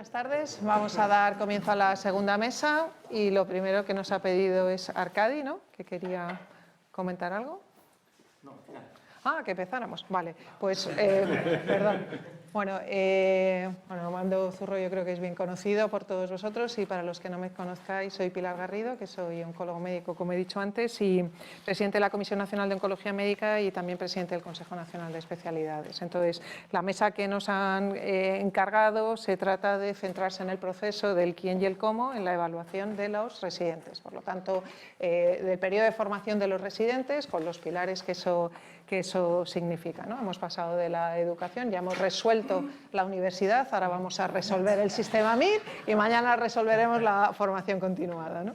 Buenas tardes. Vamos a dar comienzo a la segunda mesa y lo primero que nos ha pedido es Arcadi, ¿no? Que quería comentar algo. No, final. Ah, que empezáramos. Vale, pues, perdón. Bueno, Armando Zurro yo creo que es bien conocido por todos vosotros y para los que no me conozcáis soy Pilar Garrido, que soy oncólogo médico, como he dicho antes, y presidente de la Comisión Nacional de Oncología Médica y también presidente del Consejo Nacional de Especialidades. Entonces, la mesa que nos han encargado se trata de centrarse en el proceso del quién y el cómo en la evaluación de los residentes. Por lo tanto, del periodo de formación de los residentes con los pilares que eso significa, ¿no? Hemos pasado de la educación, ya hemos resuelto la universidad, ahora vamos a resolver el sistema MIR y mañana resolveremos la formación continuada, ¿no?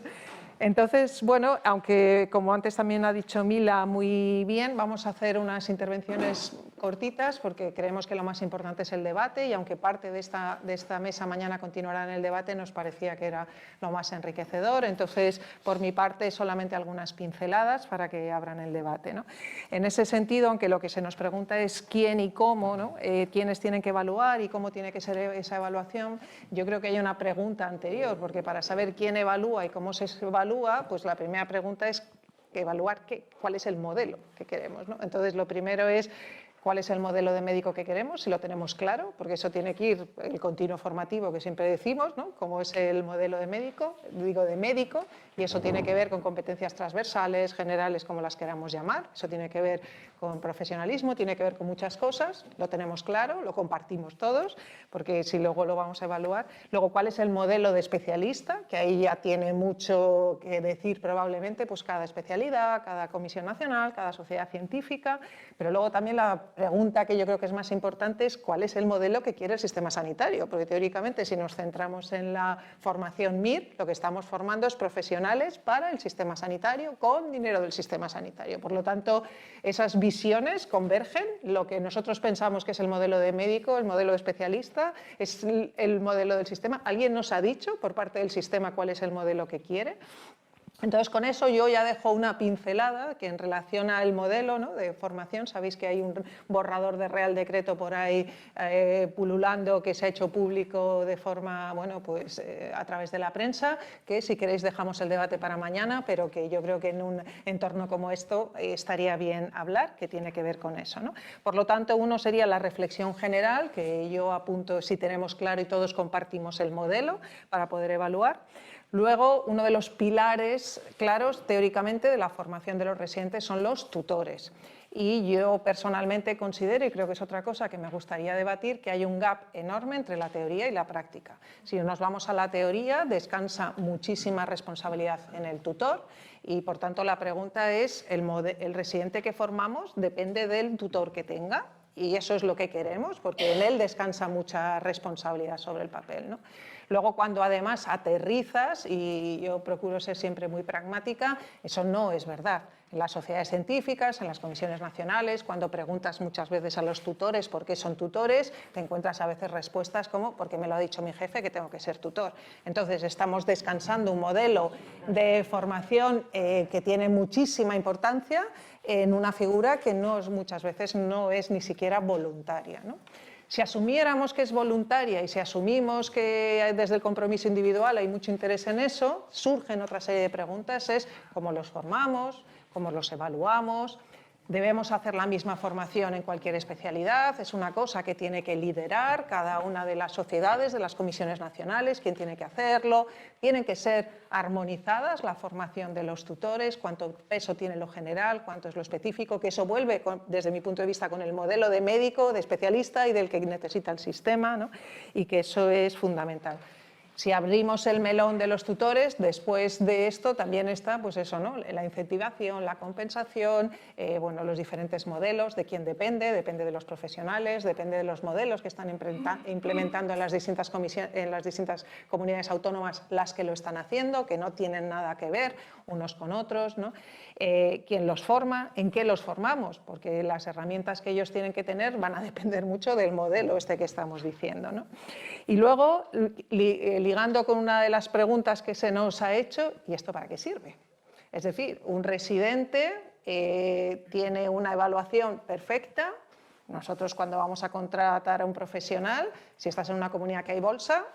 Entonces, bueno, aunque como antes también ha dicho Mila muy bien, vamos a hacer unas intervenciones cortitas porque creemos que lo más importante es el debate y aunque parte de esta mesa mañana continuará en el debate, nos parecía que era lo más enriquecedor. Entonces, por mi parte, solamente algunas pinceladas para que abran el debate, ¿no? En ese sentido, aunque lo que se nos pregunta es quién y cómo, ¿no? Quiénes tienen que evaluar y cómo tiene que ser esa evaluación, yo creo que hay una pregunta anterior, porque para saber quién evalúa y cómo se evalúa, pues la primera pregunta es evaluar cuál es el modelo que queremos, ¿no? Entonces, lo primero es cuál es el modelo de médico que queremos, si lo tenemos claro, porque eso tiene que ir el continuo formativo que siempre decimos, ¿no? Cómo es el modelo de médico, y eso tiene que ver con competencias transversales, generales, como las queramos llamar, eso tiene que ver con profesionalismo, tiene que ver con muchas cosas, lo tenemos claro, lo compartimos todos, porque si luego lo vamos a evaluar. Luego, ¿cuál es el modelo de especialista? Que ahí ya tiene mucho que decir probablemente, pues cada especialidad, cada comisión nacional, cada sociedad científica, pero luego también la pregunta que yo creo que es más importante es cuál es el modelo que quiere el sistema sanitario, porque teóricamente si nos centramos en la formación MIR, lo que estamos formando es profesionales para el sistema sanitario con dinero del sistema sanitario. Por lo tanto, esas visiones convergen. Lo que nosotros pensamos que es el modelo de médico, el modelo de especialista, es el modelo del sistema. ¿Alguien nos ha dicho por parte del sistema cuál es el modelo que quiere? Entonces, con eso yo ya dejo una pincelada que en relación al modelo, ¿no?, de formación, sabéis que hay un borrador de Real Decreto por ahí pululando que se ha hecho público de forma, bueno, pues a través de la prensa, que si queréis dejamos el debate para mañana, pero que yo creo que en un entorno como esto estaría bien hablar, que tiene que ver con eso, ¿no? Por lo tanto, uno sería la reflexión general, que yo apunto si tenemos claro y todos compartimos el modelo para poder evaluar. Luego, uno de los pilares claros, teóricamente, de la formación de los residentes son los tutores. Y yo personalmente considero, y creo que es otra cosa que me gustaría debatir, que hay un gap enorme entre la teoría y la práctica. Si nos vamos a la teoría, descansa muchísima responsabilidad en el tutor y, por tanto, la pregunta es, ¿el residente que formamos depende del tutor que tenga? Y eso es lo que queremos, porque en él descansa mucha responsabilidad sobre el papel, ¿no? Luego, cuando además aterrizas, y yo procuro ser siempre muy pragmática, eso no es verdad. En las sociedades científicas, en las comisiones nacionales, cuando preguntas muchas veces a los tutores por qué son tutores, te encuentras a veces respuestas como porque me lo ha dicho mi jefe que tengo que ser tutor. Entonces, estamos descansando un modelo de formación que tiene muchísima importancia en una figura que muchas veces no es ni siquiera voluntaria, ¿no? Si asumiéramos que es voluntaria y si asumimos que desde el compromiso individual hay mucho interés en eso, surgen otra serie de preguntas, es cómo los formamos, cómo los evaluamos. ¿Debemos hacer la misma formación en cualquier especialidad? Es una cosa que tiene que liderar cada una de las sociedades, de las comisiones nacionales, quién tiene que hacerlo. Tienen que ser armonizadas la formación de los tutores, cuánto peso tiene lo general, cuánto es lo específico, que eso vuelve, desde mi punto de vista, con el modelo de médico, de especialista y del que necesita el sistema, ¿no? Y que eso es fundamental. Si abrimos el melón de los tutores, después de esto también está, pues eso, ¿no?, la incentivación, la compensación, bueno, los diferentes modelos, de quién depende de los profesionales, depende de los modelos que están implementando en las distintas comunidades autónomas las que lo están haciendo, que no tienen nada que ver unos con otros, ¿no? Quién los forma, en qué los formamos, porque las herramientas que ellos tienen que tener van a depender mucho del modelo este que estamos diciendo, ¿no? Y luego, ligando con una de las preguntas que se nos ha hecho, ¿y esto para qué sirve? Es decir, un residente tiene una evaluación perfecta, Nosotros cuando vamos a contratar a un profesional, si estás en una comunidad que hay bolsa,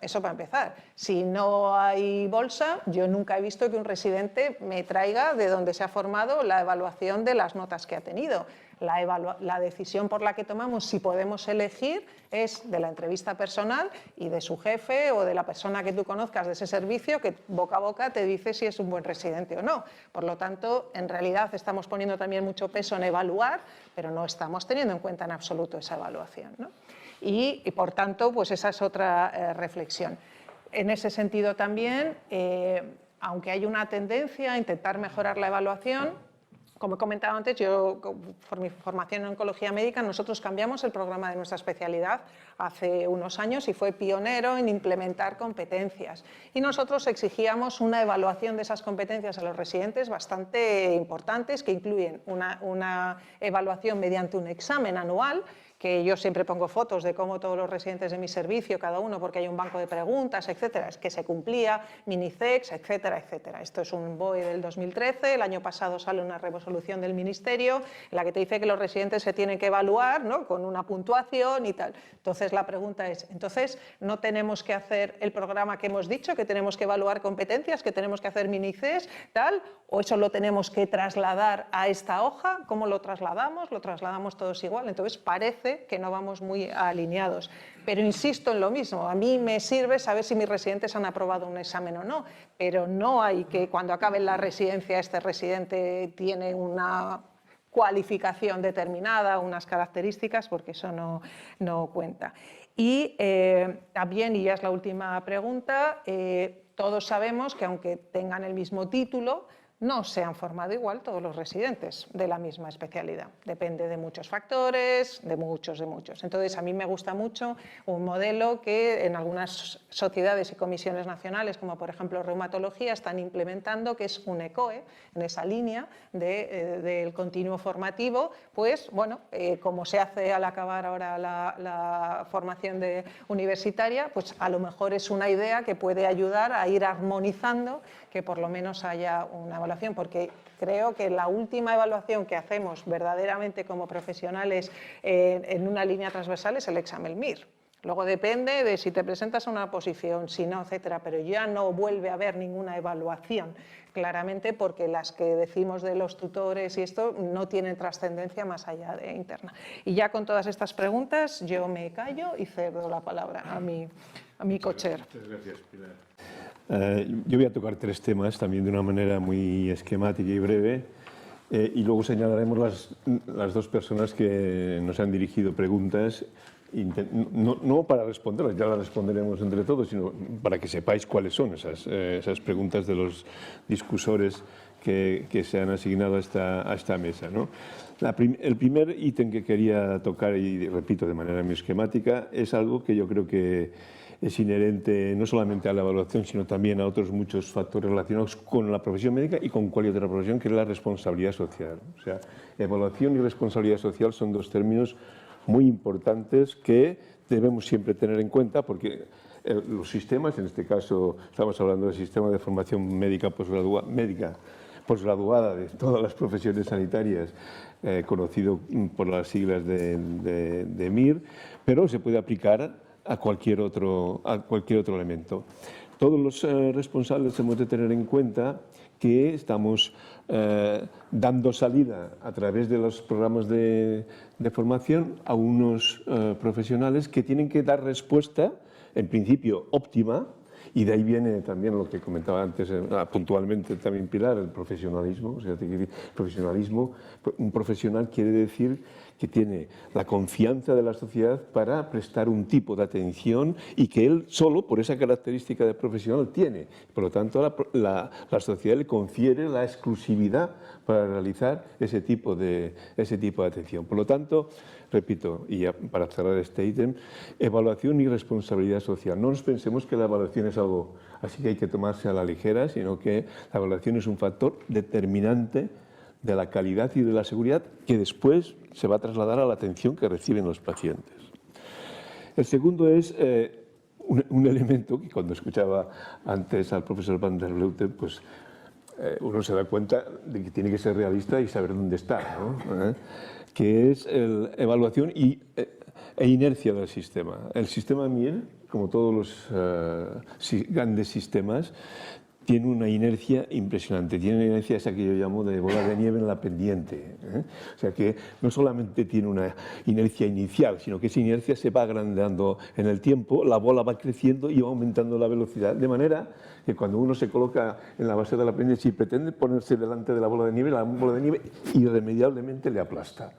eso para empezar. Si no hay bolsa, yo nunca he visto que un residente me traiga de donde se ha formado la evaluación de las notas que ha tenido. La decisión por la que tomamos, si podemos elegir, es de la entrevista personal y de su jefe o de la persona que tú conozcas de ese servicio que boca a boca te dice si es un buen residente o no. Por lo tanto, en realidad estamos poniendo también mucho peso en evaluar, pero no estamos teniendo en cuenta en absoluto esa evaluación, ¿no? Y por tanto, pues esa es otra reflexión. En ese sentido también, aunque hay una tendencia a intentar mejorar la evaluación, como he comentado antes, yo por mi formación en oncología médica, nosotros cambiamos el programa de nuestra especialidad hace unos años y fue pionero en implementar competencias. Y nosotros exigíamos una evaluación de esas competencias a los residentes bastante importantes, que incluyen una evaluación mediante un examen anual, que yo siempre pongo fotos de cómo todos los residentes de mi servicio, cada uno, porque hay un banco de preguntas, etcétera, es que se cumplía, Minicex, etcétera, etcétera. Esto es un BOE del 2013, el año pasado sale una resolución del Ministerio en la que te dice que los residentes se tienen que evaluar, ¿no?, con una puntuación y tal. Entonces la pregunta es, ¿entonces no tenemos que hacer el programa que hemos dicho, que tenemos que evaluar competencias, que tenemos que hacer Minicex, tal, o eso lo tenemos que trasladar a esta hoja? ¿Cómo lo trasladamos? ¿Lo trasladamos todos igual? Entonces parece que no vamos muy alineados. Pero insisto en lo mismo, a mí me sirve saber si mis residentes han aprobado un examen o no, pero no hay que cuando acabe la residencia este residente tiene una cualificación determinada, unas características, porque eso no cuenta. Y también, y ya es la última pregunta, todos sabemos que aunque tengan el mismo título, no se han formado igual todos los residentes de la misma especialidad. Depende de muchos factores, de muchos. Entonces, a mí me gusta mucho un modelo que en algunas sociedades y comisiones nacionales, como por ejemplo reumatología, están implementando, que es un ECOE, en esa línea del continuo formativo, pues bueno, como se hace al acabar ahora la formación universitaria, pues a lo mejor es una idea que puede ayudar a ir armonizando, que por lo menos haya una evaluación, porque creo que la última evaluación que hacemos verdaderamente como profesionales en una línea transversal es el examen MIR. Luego depende de si te presentas a una posición, si no, etcétera, pero ya no vuelve a haber ninguna evaluación, claramente, porque las que decimos de los tutores y esto no tienen trascendencia más allá de interna. Y ya con todas estas preguntas yo me callo y cedo la palabra a mi cocher. Muchas gracias, Pilar. Yo voy a tocar tres temas también de una manera muy esquemática y breve y luego señalaremos las dos personas que nos han dirigido preguntas, no para responderlas, ya las responderemos entre todos, sino para que sepáis cuáles son esas preguntas de los discusores que se han asignado a esta mesa, ¿no? El primer ítem que quería tocar, y repito de manera muy esquemática, es algo que yo creo que es inherente no solamente a la evaluación, sino también a otros muchos factores relacionados con la profesión médica y con cualquier otra profesión, que es la responsabilidad social. O sea, evaluación y responsabilidad social son dos términos muy importantes que debemos siempre tener en cuenta, porque los sistemas, en este caso estamos hablando del sistema de formación médica posgraduada de todas las profesiones sanitarias, conocido por las siglas de MIR, pero se puede aplicar a cualquier otro elemento. Todos los responsables hemos de tener en cuenta que estamos dando salida a través de los programas de formación a unos profesionales que tienen que dar respuesta, en principio óptima, y de ahí viene también lo que comentaba antes puntualmente también Pilar, el profesionalismo. O sea, profesionalismo, un profesional quiere decir que tiene la confianza de la sociedad para prestar un tipo de atención y que él solo, por esa característica de profesional, tiene. Por lo tanto, la sociedad le confiere la exclusividad para realizar ese tipo de atención. Por lo tanto, repito, y ya para cerrar este ítem, evaluación y responsabilidad social. No nos pensemos que la evaluación es algo así que hay que tomarse a la ligera, sino que la evaluación es un factor determinante de la calidad y de la seguridad que después se va a trasladar a la atención que reciben los pacientes. El segundo es un elemento que cuando escuchaba antes al profesor Van der Vleuten, pues uno se da cuenta de que tiene que ser realista y saber dónde está, ¿no? que es evaluación e inercia del sistema. El sistema MIR, como todos los grandes sistemas, tiene una inercia impresionante, tiene una inercia esa que yo llamo de bola de nieve en la pendiente. O sea que no solamente tiene una inercia inicial, sino que esa inercia se va agrandando en el tiempo, la bola va creciendo y va aumentando la velocidad, de manera que cuando uno se coloca en la base de la pendiente y pretende ponerse delante de la bola de nieve irremediablemente le aplasta.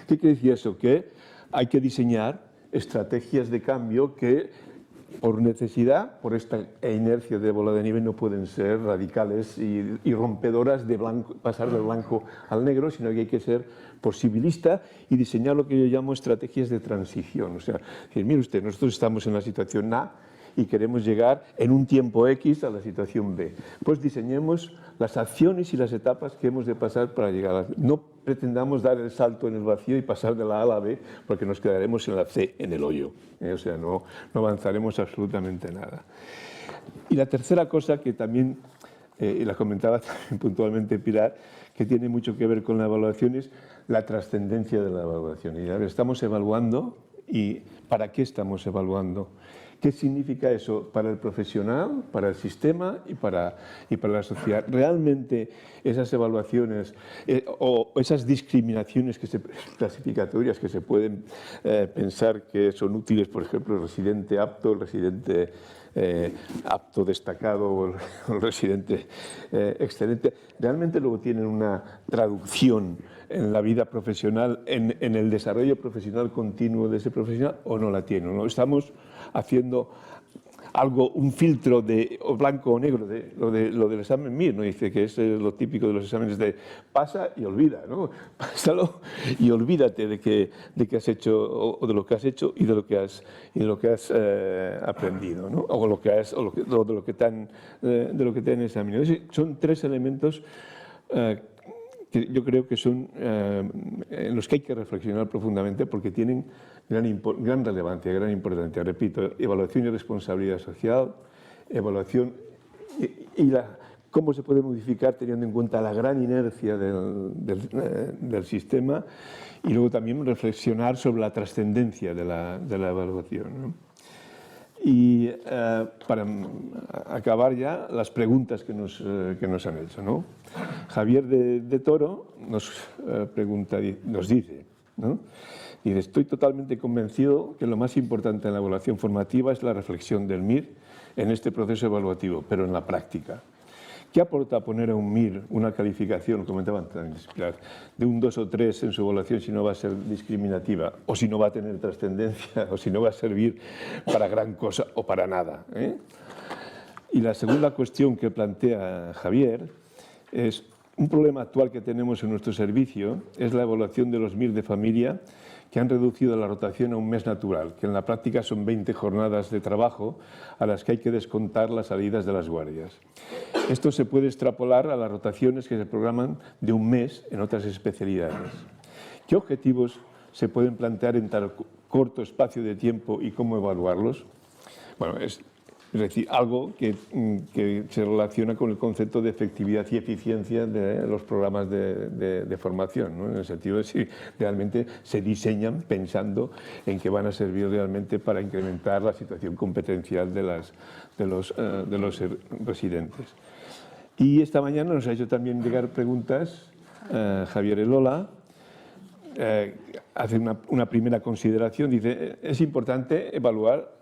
¿Qué quiere decir eso? Que hay que diseñar estrategias de cambio que por necesidad, por esta inercia de bola de nieve, no pueden ser radicales y rompedoras de pasar del blanco al negro, sino que hay que ser posibilista y diseñar lo que yo llamo estrategias de transición. O sea, mire usted, nosotros estamos en la situación A y queremos llegar en un tiempo X a la situación B. Pues diseñemos las acciones y las etapas que hemos de pasar para llegar a la... No pretendamos dar el salto en el vacío y pasar de la A a la B, porque nos quedaremos en la C, en el hoyo. O sea, no avanzaremos absolutamente nada. Y la tercera cosa que también, y la comentaba también puntualmente Pilar, que tiene mucho que ver con la evaluación, es la trascendencia de la evaluación. Y a ver, estamos evaluando, ¿y para qué estamos evaluando? ¿Qué significa eso para el profesional, para el sistema y para la sociedad? ¿Realmente esas evaluaciones o esas discriminaciones clasificatorias que se pueden pensar que son útiles, por ejemplo, el residente apto, el residente apto destacado o el residente excelente, realmente luego tienen una traducción en la vida profesional, en el desarrollo profesional continuo de ese profesional, o no la tienen? ¿No? Estamos haciendo algo, un filtro de o blanco o negro, de lo del examen MIR, ¿no? Dice que es lo típico de los exámenes de pasa y olvida, ¿no? Pásalo y olvídate de que has hecho o de lo que has hecho y de lo que has aprendido, ¿no? O de lo que te han examinado. Son tres elementos que yo creo que son en los que hay que reflexionar profundamente porque tienen gran relevancia, gran importancia. Repito, evaluación y responsabilidad social, evaluación y cómo se puede modificar teniendo en cuenta la gran inercia del sistema, y luego también reflexionar sobre la trascendencia de la evaluación, ¿no? Y para acabar ya, las preguntas que nos han hecho, ¿no? Javier de Toro nos dice, ¿no? Dice, estoy totalmente convencido que lo más importante en la evaluación formativa es la reflexión del MIR en este proceso evaluativo, pero en la práctica. ¿Qué aporta poner a un MIR una calificación, comentaban también, de un 2 o 3 en su evaluación si no va a ser discriminativa, o si no va a tener trascendencia, o si no va a servir para gran cosa o para nada? Y la segunda cuestión que plantea Javier es un problema actual que tenemos en nuestro servicio, es la evaluación de los MIR de familia, que han reducido la rotación a un mes natural, que en la práctica son 20 jornadas de trabajo a las que hay que descontar las salidas de las guardias. Esto se puede extrapolar a las rotaciones que se programan de un mes en otras especialidades. ¿Qué objetivos se pueden plantear en tan corto espacio de tiempo y cómo evaluarlos? Bueno, es decir, algo que se relaciona con el concepto de efectividad y eficiencia de los programas de formación, ¿no? En el sentido de si realmente se diseñan pensando en que van a servir realmente para incrementar la situación competencial de los residentes. Y esta mañana nos ha hecho también llegar preguntas Javier Elola. Hace una primera consideración, dice, es importante evaluar.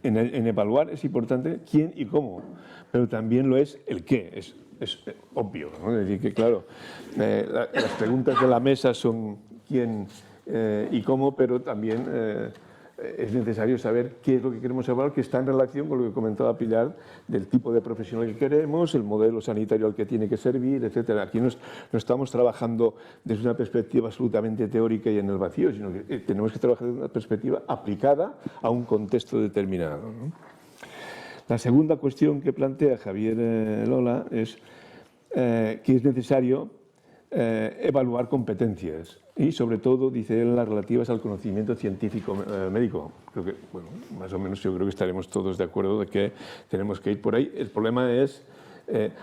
En evaluar es importante quién y cómo, pero también lo es el qué, es obvio, ¿no? Es decir, que claro, las preguntas de la mesa son quién y cómo, pero también es necesario saber qué es lo que queremos evaluar, que está en relación con lo que comentaba Pilar, del tipo de profesional que queremos, el modelo sanitario al que tiene que servir, etcétera. Aquí no estamos trabajando desde una perspectiva absolutamente teórica y en el vacío, sino que tenemos que trabajar desde una perspectiva aplicada a un contexto determinado, ¿no? La segunda cuestión que plantea Javier Lola es que es necesario evaluar competencias y, sobre todo, dice él, las relativas al conocimiento científico médico. Creo que, bueno, más o menos yo creo que estaremos todos de acuerdo de que tenemos que ir por ahí. El problema es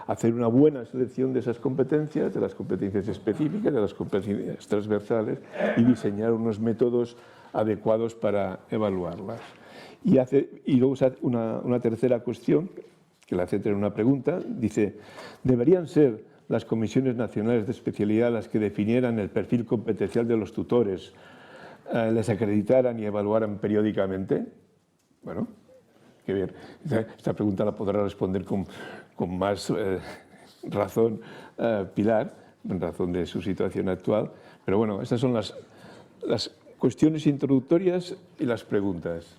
hacer una buena selección de esas competencias, de las competencias específicas, de las competencias transversales y diseñar unos métodos adecuados para evaluarlas. Y luego se hace una tercera cuestión, que la centra en una pregunta, dice, ¿deberían ser las comisiones nacionales de especialidad las que definieran el perfil competencial de los tutores, les acreditaran y evaluaran periódicamente? Bueno, qué bien. Esta pregunta la podrá responder con más razón Pilar, en razón de su situación actual. Pero bueno, estas son las cuestiones introductorias y las preguntas.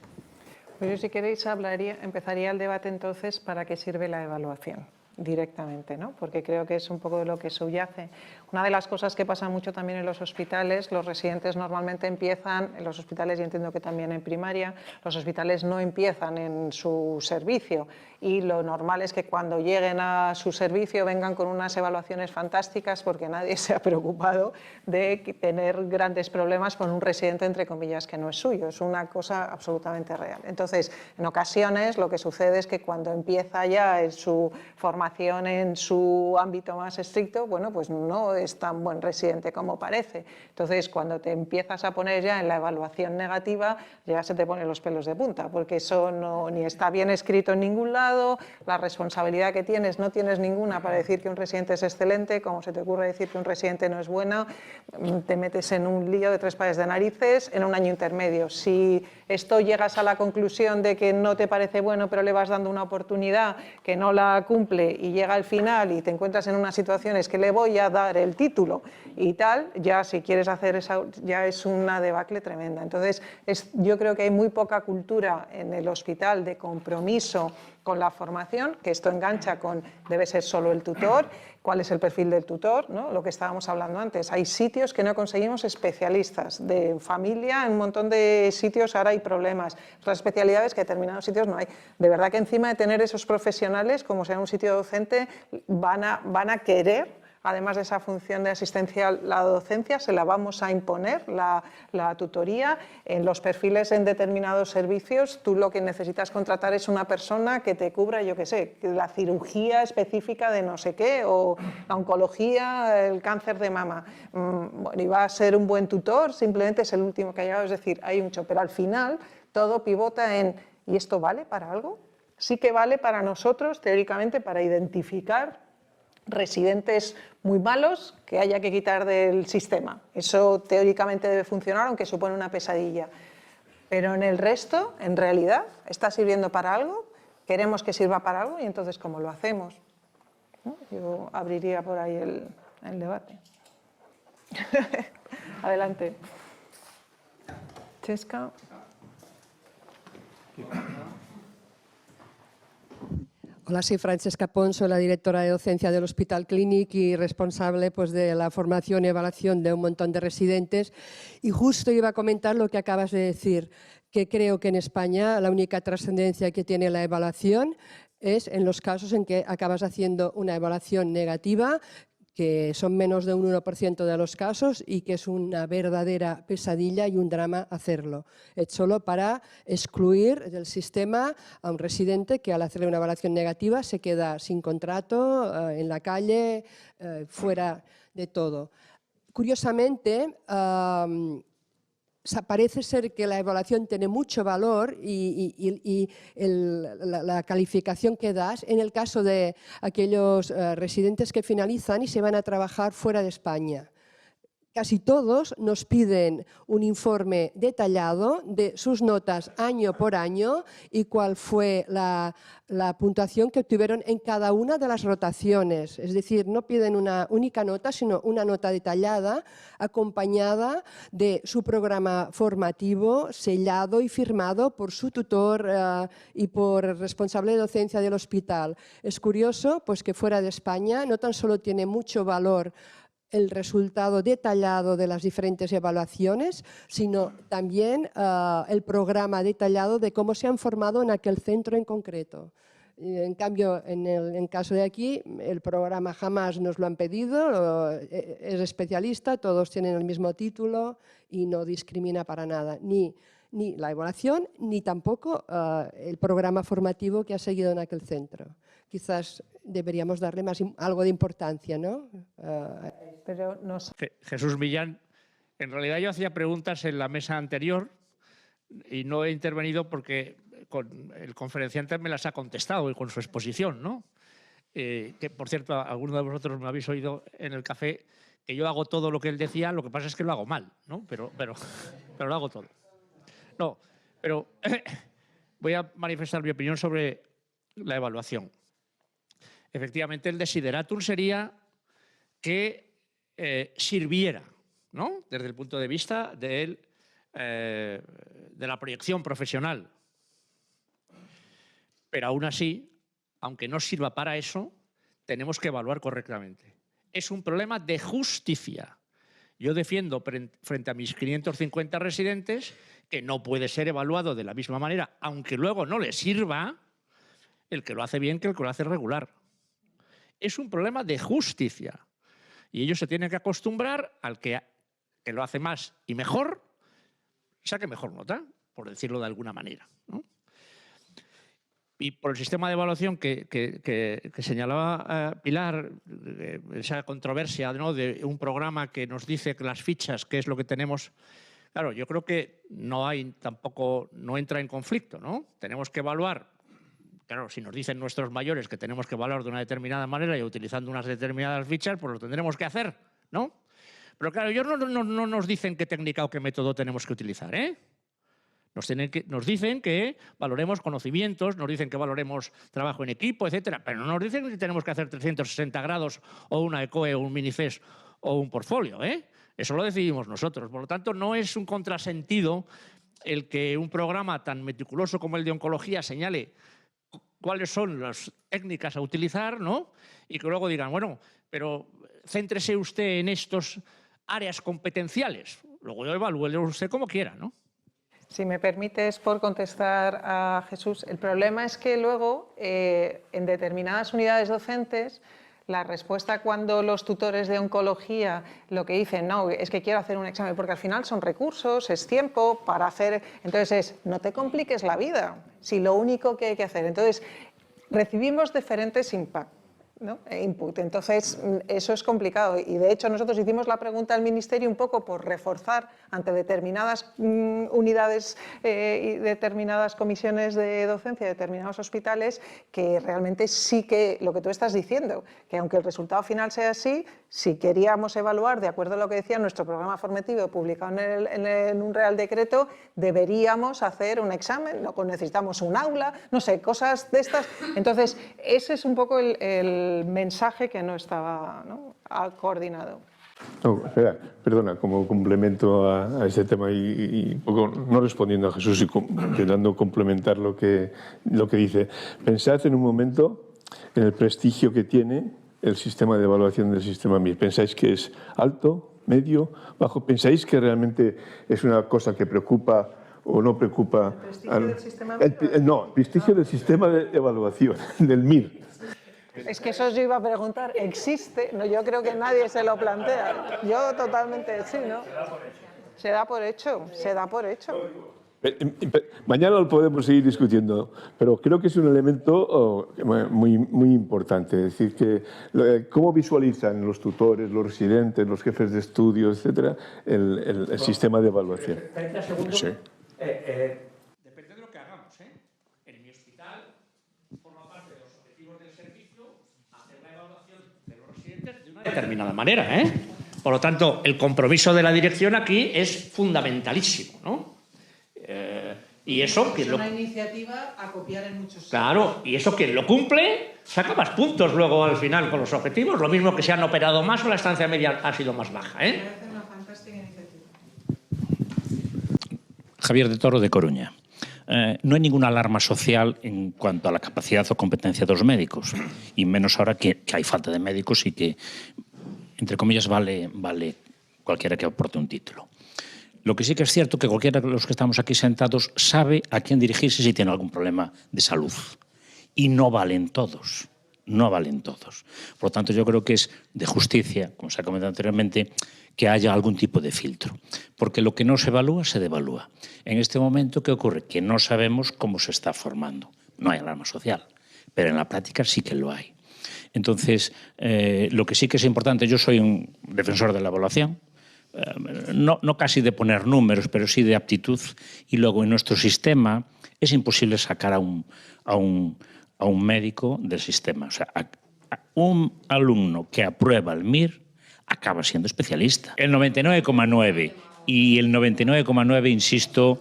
Pues yo, si queréis, empezaría el debate entonces para qué sirve la evaluación directamente, ¿no? Porque creo que es un poco de lo que subyace. Una de las cosas que pasa mucho también en los hospitales, los residentes normalmente empiezan, en los hospitales y entiendo que también en primaria, los hospitales no empiezan en su servicio y lo normal es que cuando lleguen a su servicio vengan con unas evaluaciones fantásticas porque nadie se ha preocupado de tener grandes problemas con un residente, entre comillas, que no es suyo. Es una cosa absolutamente real. Entonces, en ocasiones lo que sucede es que cuando empieza ya en su formación en su ámbito más estricto, bueno, pues no es tan buen residente como parece. Entonces, cuando te empiezas a poner ya en la evaluación negativa, ya se te ponen los pelos de punta, porque eso no, ni está bien escrito en ningún lado, la responsabilidad que tienes no tienes ninguna para decir que un residente es excelente, como se te ocurre decir que un residente no es bueno, te metes en un lío de tres pares de narices en un año intermedio. Si esto llegas a la conclusión de que no te parece bueno, pero le vas dando una oportunidad que no la cumple y llega al final y te encuentras en unas situaciones que le voy a dar el título y tal, ya si quieres hacer esa, ya es una debacle tremenda. Entonces, yo creo que hay muy poca cultura en el hospital de compromiso con la formación, que esto engancha con debe ser solo el tutor, cuál es el perfil del tutor, ¿no? Lo que estábamos hablando antes. Hay sitios que no conseguimos especialistas de familia, en un montón de sitios ahora hay problemas. Otras especialidades que en determinados sitios no hay. De verdad que encima de tener esos profesionales, como sea un sitio docente, van a querer, además de esa función de asistencia, la docencia, se la vamos a imponer, la tutoría. En los perfiles en determinados servicios, tú lo que necesitas contratar es una persona que te cubra, yo qué sé, la cirugía específica de no sé qué, o la oncología, el cáncer de mama. Bueno, y va a ser un buen tutor, simplemente es el último que ha llegado, es decir, hay mucho, pero al final todo pivota en, ¿y esto vale para algo? Sí que vale para nosotros, teóricamente, para identificar residentes muy malos que haya que quitar del sistema. Eso teóricamente debe funcionar, aunque supone una pesadilla. Pero en el resto, en realidad, ¿está sirviendo para algo? ¿Queremos que sirva para algo? Y entonces, ¿cómo lo hacemos? ¿No? Yo abriría por ahí el debate. Adelante. Chesca. Hola, soy Francesca Ponso, la directora de docencia del Hospital Clínic y responsable pues, de la formación y evaluación de un montón de residentes. Y justo iba a comentar lo que acabas de decir, que creo que en España la única trascendencia que tiene la evaluación es en los casos en que acabas haciendo una evaluación negativa, que son menos de un 1% de los casos y que es una verdadera pesadilla y un drama hacerlo. Es solo para excluir del sistema a un residente que al hacerle una evaluación negativa se queda sin contrato, en la calle, fuera de todo. Curiosamente, parece ser que la evaluación tiene mucho valor y la calificación que das en el caso de aquellos residentes que finalizan y se van a trabajar fuera de España. Casi todos nos piden un informe detallado de sus notas año por año y cuál fue la puntuación que obtuvieron en cada una de las rotaciones. Es decir, no piden una única nota, sino una nota detallada, acompañada de su programa formativo, sellado y firmado por su tutor y por el responsable de docencia del hospital. Es curioso pues, que fuera de España no tan solo tiene mucho valor el resultado detallado de las diferentes evaluaciones, sino también el programa detallado de cómo se han formado en aquel centro en concreto. En cambio, en el caso de aquí, el programa jamás nos lo han pedido, es especialista, todos tienen el mismo título y no discrimina para nada, ni la evaluación, ni tampoco el programa formativo que ha seguido en aquel centro. Quizás deberíamos darle algo de importancia, ¿no? Pero nos... Jesús Millán, en realidad yo hacía preguntas en la mesa anterior y no he intervenido porque el conferenciante me las ha contestado y con su exposición, ¿no? Que, por cierto, algunos de vosotros me habéis oído en el café que yo hago todo lo que él decía, lo que pasa es que lo hago mal, ¿no? Pero lo hago todo. No, pero voy a manifestar mi opinión sobre la evaluación. Efectivamente, el desideratum sería que sirviera, ¿no? Desde el punto de vista de la proyección profesional. Pero aún así, aunque no sirva para eso, tenemos que evaluar correctamente. Es un problema de justicia. Yo defiendo frente a mis 550 residentes que no puede ser evaluado de la misma manera, aunque luego no le sirva, el que lo hace bien que el que lo hace regular. Es un problema de justicia. Y ellos se tienen que acostumbrar al que lo hace más y mejor, saque mejor nota, por decirlo de alguna manera, ¿no? Y por el sistema de evaluación que señalaba Pilar, esa controversia, ¿no?, de un programa que nos dice que las fichas, qué es lo que tenemos. Claro, yo creo que no entra en conflicto, ¿no? Tenemos que evaluar. Claro, si nos dicen nuestros mayores que tenemos que evaluar de una determinada manera y utilizando unas determinadas fichas, pues lo tendremos que hacer, ¿no? Pero claro, ellos no nos dicen qué técnica o qué método tenemos que utilizar, ¿eh? Nos dicen que valoremos conocimientos, nos dicen que valoremos trabajo en equipo, etcétera, pero no nos dicen que tenemos que hacer 360 grados o una ECOE o un minifest o un portfolio, ¿eh? Eso lo decidimos nosotros. Por lo tanto, no es un contrasentido el que un programa tan meticuloso como el de oncología señale cuáles son las técnicas a utilizar, ¿no? Y que luego digan, bueno, pero céntrese usted en estos áreas competenciales. Luego evalúelo usted como quiera, ¿no? Si me permites, por contestar a Jesús, el problema es que luego en determinadas unidades docentes la respuesta cuando los tutores de oncología lo que dicen, no, es que quiero hacer un examen, porque al final son recursos, es tiempo para hacer, entonces es, no te compliques la vida, si lo único que hay que hacer. Entonces, recibimos diferentes impactos, ¿no? Input. Entonces, eso es complicado y de hecho nosotros hicimos la pregunta al Ministerio un poco por reforzar ante determinadas unidades y determinadas comisiones de docencia, determinados hospitales, que realmente sí que lo que tú estás diciendo, que aunque el resultado final sea así, si queríamos evaluar de acuerdo a lo que decía nuestro programa formativo publicado en un Real Decreto, deberíamos hacer un examen, necesitamos un aula, no sé, cosas de estas. Entonces, ese es un poco el mensaje que no estaba, ¿no?, coordinado. No, espera, perdona, como complemento a este tema y un poco no respondiendo a Jesús y intentando complementar lo que dice. Pensad en un momento en el prestigio que tiene el sistema de evaluación del sistema MIR. ¿Pensáis que es alto, medio, bajo? ¿Pensáis que realmente es una cosa que preocupa o no preocupa? ¿El prestigio del sistema MIR? No, el prestigio del sistema de evaluación, del MIR. Es que eso yo iba a preguntar, ¿existe? No, yo creo que nadie se lo plantea. Yo totalmente sí, ¿no? Se da por hecho, se da por hecho. Mañana lo podemos seguir discutiendo, pero creo que es un elemento muy importante. Es decir, que cómo visualizan los tutores, los residentes, los jefes de estudio, etcétera, el sistema de evaluación. Sí. Depende de lo que hagamos, ¿eh? En mi hospital forma parte de los objetivos del servicio hacer la evaluación de los residentes de una determinada manera, ¿eh? Por lo tanto, el compromiso de la dirección aquí es fundamentalísimo, ¿no? Y eso que es una iniciativa a copiar en muchos sitios. Claro, y eso quien lo cumple saca más puntos luego al final con los objetivos, lo mismo que se han operado más o la estancia media ha sido más baja, ¿eh? Me parece una fantástica iniciativa. Javier de Toro, de Coruña. No hay ninguna alarma social en cuanto a la capacidad o competencia de los médicos, y menos ahora que hay falta de médicos y que, entre comillas, vale cualquiera que aporte un título. Lo que sí que es cierto que cualquiera de los que estamos aquí sentados sabe a quién dirigirse si tiene algún problema de salud. Y no valen todos, no valen todos. Por lo tanto, yo creo que es de justicia, como se ha comentado anteriormente, que haya algún tipo de filtro. Porque lo que no se evalúa, se devalúa. En este momento, ¿qué ocurre? Que no sabemos cómo se está formando. No hay alarma social, pero en la práctica sí que lo hay. Entonces, lo que sí que es importante, yo soy un defensor de la evaluación, no casi de poner números, pero sí de aptitud, y luego en nuestro sistema es imposible sacar a un médico del sistema. O sea, un alumno que aprueba el MIR acaba siendo especialista. El 99,9 y el 99,9, insisto,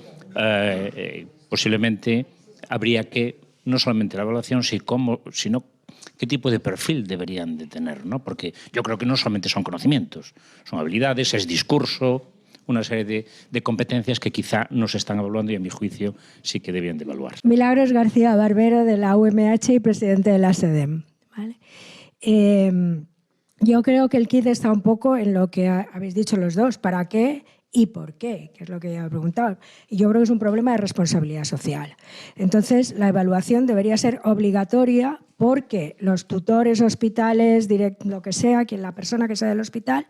posiblemente habría que, no solamente la evaluación, sino qué tipo de perfil deberían de tener, ¿no? Porque yo creo que no solamente son conocimientos, son habilidades, es discurso, una serie de competencias que quizá no se están evaluando y, a mi juicio, sí que debían de evaluarse. Milagros García Barbero, de la UMH y presidente de la SEDEM. ¿Vale? Yo creo que el quid está un poco en lo que habéis dicho los dos, ¿para qué y por qué? Que es lo que ya he preguntado. Y yo creo que es un problema de responsabilidad social. Entonces, la evaluación debería ser obligatoria porque los tutores, hospitales, lo que sea, la persona que sea del hospital,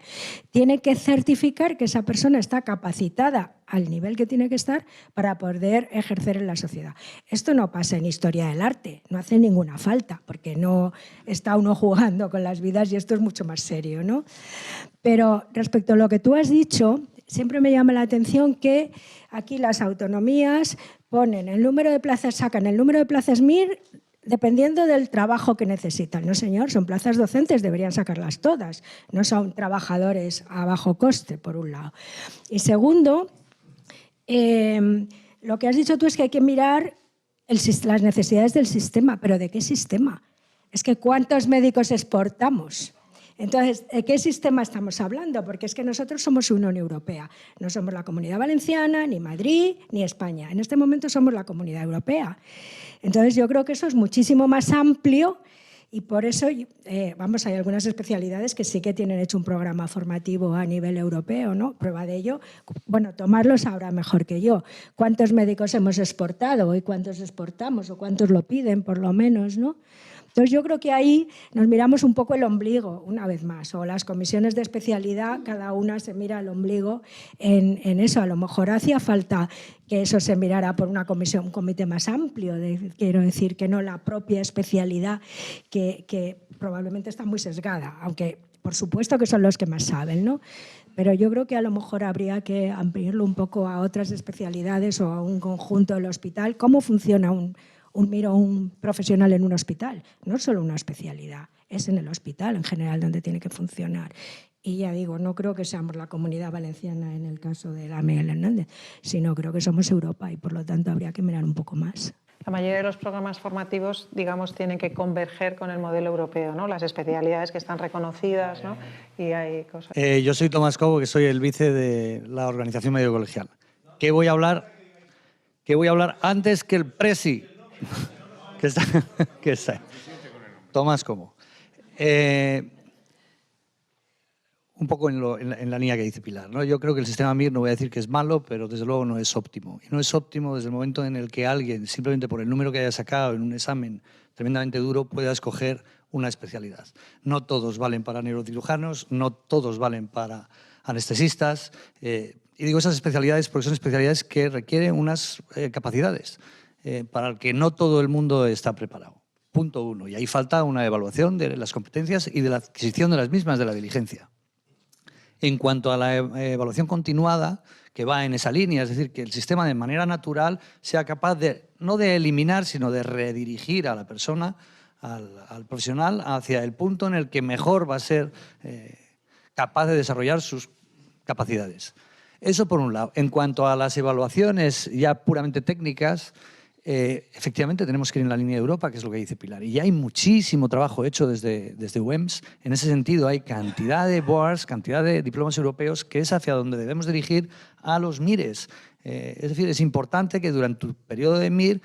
tiene que certificar que esa persona está capacitada al nivel que tiene que estar para poder ejercer en la sociedad. Esto no pasa en historia del arte, no hace ninguna falta, porque no está uno jugando con las vidas y esto es mucho más serio, ¿no? Pero respecto a lo que tú has dicho, siempre me llama la atención que aquí las autonomías ponen el número de plazas, sacan el número de plazas MIR dependiendo del trabajo que necesitan. No, señor, son plazas docentes, deberían sacarlas todas. No son trabajadores a bajo coste, por un lado. Y segundo, lo que has dicho tú es que hay que mirar las necesidades del sistema. ¿Pero de qué sistema? Es que ¿cuántos médicos exportamos? Entonces, ¿de qué sistema estamos hablando? Porque es que nosotros somos Unión Europea. No somos la Comunidad Valenciana, ni Madrid, ni España. En este momento somos la Comunidad Europea. Entonces, yo creo que eso es muchísimo más amplio y por eso, hay algunas especialidades que sí que tienen hecho un programa formativo a nivel europeo, ¿no? Prueba de ello, bueno, tomarlos ahora mejor que yo. ¿Cuántos médicos hemos exportado y cuántos exportamos o cuántos lo piden, por lo menos, ¿no? Entonces, yo creo que ahí nos miramos un poco el ombligo, una vez más, o las comisiones de especialidad, cada una se mira el ombligo en eso. A lo mejor hacía falta que eso se mirara por una comisión, un comité más amplio, quiero decir, que no la propia especialidad, que probablemente está muy sesgada, aunque por supuesto que son los que más saben, ¿no? Pero yo creo que a lo mejor habría que ampliarlo un poco a otras especialidades o a un conjunto del hospital. ¿Cómo funciona un profesional en un hospital? No solo una especialidad, es en el hospital en general donde tiene que funcionar. Y ya digo, no creo que seamos la Comunidad Valenciana en el caso de la Miguel Hernández, sino creo que somos Europa y por lo tanto habría que mirar un poco más. La mayoría de los programas formativos, digamos, tienen que converger con el modelo europeo, ¿no? Las especialidades que están reconocidas, ¿no? Y hay cosas. Yo soy Tomás Cobo, que soy el vice de la Organización Médico Colegial. ¿Qué voy a hablar antes que el presi? que está. Tomás Cobo. Un poco en la línea que dice Pilar, ¿no? Yo creo que el sistema MIR, no voy a decir que es malo, pero desde luego no es óptimo. Y no es óptimo desde el momento en el que alguien, simplemente por el número que haya sacado en un examen tremendamente duro, pueda escoger una especialidad. No todos valen para neurocirujanos, no todos valen para anestesistas. Y digo esas especialidades porque son especialidades que requieren unas capacidades para las que no todo el mundo está preparado. Punto uno. Y ahí falta una evaluación de las competencias y de la adquisición de las mismas, de la diligencia. En cuanto a la evaluación continuada, que va en esa línea, es decir, que el sistema de manera natural sea capaz de, no de eliminar, sino de redirigir a la persona, al profesional, hacia el punto en el que mejor va a ser capaz de desarrollar sus capacidades. Eso por un lado. En cuanto a las evaluaciones ya puramente técnicas, efectivamente tenemos que ir en la línea de Europa, que es lo que dice Pilar. Y ya hay muchísimo trabajo hecho desde UEMS. En ese sentido hay cantidad de boards, cantidad de diplomas europeos, que es hacia donde debemos dirigir a los MIRES. Es decir, es importante que durante tu periodo de MIR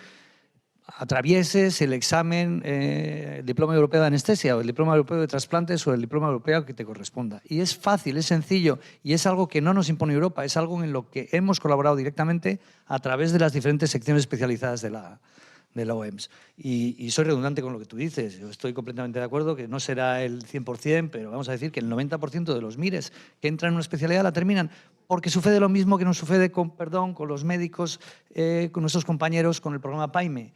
atravieses el examen, el diploma europeo de anestesia o el diploma europeo de trasplantes o el diploma europeo que te corresponda. Y es fácil, es sencillo y es algo que no nos impone Europa, es algo en lo que hemos colaborado directamente a través de las diferentes secciones especializadas de la OEMS. Y soy redundante con lo que tú dices, yo estoy completamente de acuerdo que no será el 100%, pero vamos a decir que el 90% de los MIRES que entran en una especialidad la terminan, porque sucede lo mismo que nos sucede con los médicos, con nuestros compañeros con el programa PAIME.